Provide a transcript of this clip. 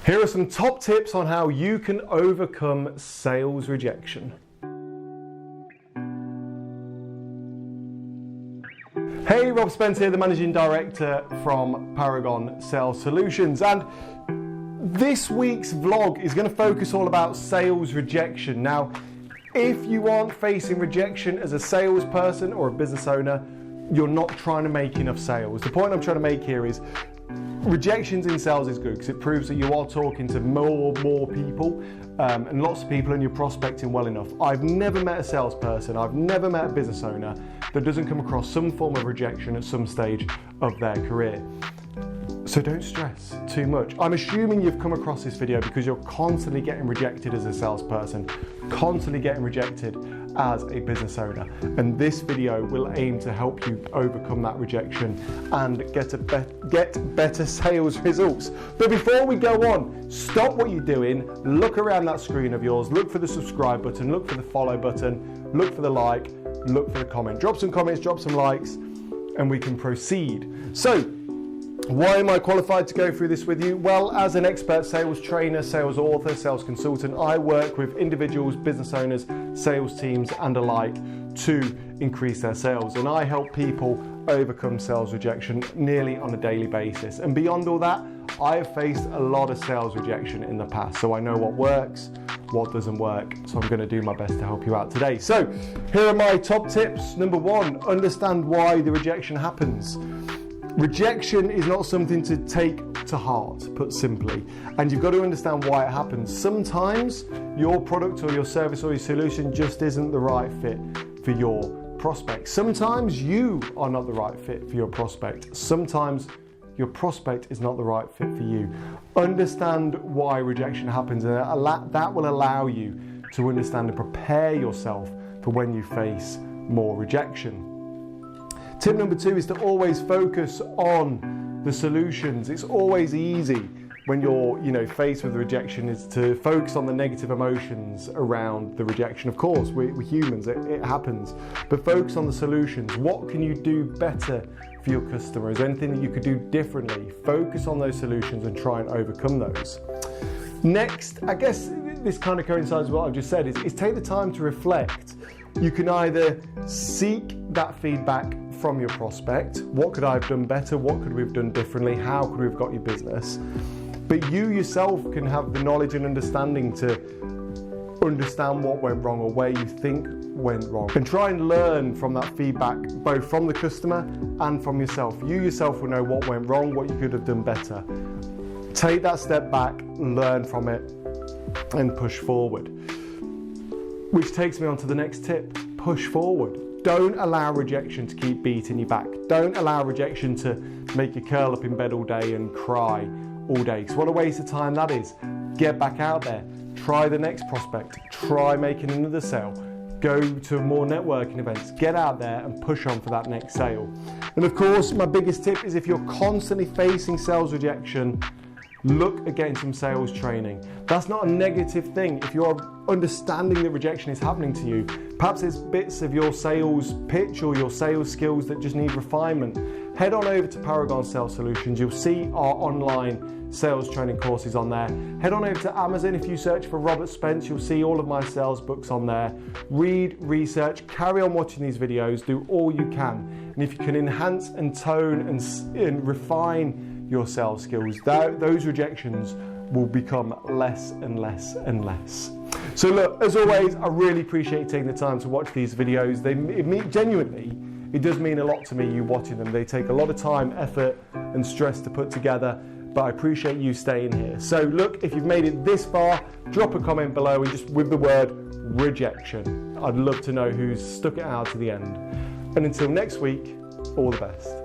Here are some top tips on how you can overcome sales rejection. Hey, Rob Spence here, the Managing Director from Paragon Sales Solutions, and this week's vlog is going to focus all about sales rejection. Now, if you aren't facing rejection as a salesperson or a business owner, you're not trying to make enough sales. The point I'm trying to make here is rejections in sales is good because it proves that you are talking to more people and lots of people and you're prospecting well enough. I've never met a salesperson, I've never met a business owner that doesn't come across some form of rejection at some stage of their career. So don't stress too much. I'm assuming you've come across this video because you're constantly getting rejected as a salesperson, constantly getting rejected as a business owner. And this video will aim to help you overcome that rejection and get better sales results. But before we go on, stop what you're doing, look around that screen of yours, look for the subscribe button, look for the follow button, look for the like, look for the comment. Drop some comments, drop some likes, and we can proceed. So, why am I qualified to go through this with you? Well, as an expert sales trainer, sales author, sales consultant, I work with individuals, business owners, sales teams and alike to increase their sales. And I help people overcome sales rejection nearly on a daily basis. And beyond all that, I have faced a lot of sales rejection in the past. So I know what works, what doesn't work. So I'm going to do my best to help you out today. So here are my top tips. Number one, understand why the rejection happens. Rejection is not something to take to heart, put simply, and you've got to understand why it happens. Sometimes your product or your service or your solution just isn't the right fit for your prospect. Sometimes you are not the right fit for your prospect. Sometimes your prospect is not the right fit for you. Understand why rejection happens, and that will allow you to understand and prepare yourself for when you face more rejection. Tip number two is to always focus on the solutions. It's always easy when you're faced with rejection is to focus on the negative emotions around the rejection. Of course, we're humans, it happens. But focus on the solutions. What can you do better for your customer? Is there anything that you could do differently? Focus on those solutions and try and overcome those. Next, I guess this kind of coincides with what I've just said, is take the time to reflect. You can either seek that feedback from your prospect. What could I have done better? What could we have done differently? How could we have got your business? But you yourself can have the knowledge and understanding to understand what went wrong or where you think went wrong. And try and learn from that feedback, both from the customer and from yourself. You yourself will know what went wrong, what you could have done better. Take that step back, learn from it, and push forward. Which takes me on to the next tip, push forward. Don't allow rejection to keep beating you back. Don't allow rejection to make you curl up in bed all day and cry all day. Because what a waste of time that is. Get back out there. Try the next prospect. Try making another sale. Go to more networking events. Get out there and push on for that next sale. And of course, my biggest tip is if you're constantly facing sales rejection, look at getting some sales training. That's not a negative thing. If you're understanding that rejection is happening to you, perhaps it's bits of your sales pitch or your sales skills that just need refinement. Head on over to Paragon Sales Solutions. You'll see our online sales training courses on there. Head on over to Amazon. If you search for Robert Spence, you'll see all of my sales books on there. Read, research, carry on watching these videos, do all you can. And if you can enhance and tone and refine your sales skills, those rejections will become less and less and less. So look, as always, I really appreciate taking the time to watch these videos. Genuinely, it does mean a lot to me, you watching them. They take a lot of time, effort and stress to put together, but I appreciate you staying here. So look, if you've made it this far, drop a comment below and just with the word rejection. I'd love to know who's stuck it out to the end. And until next week, all the best.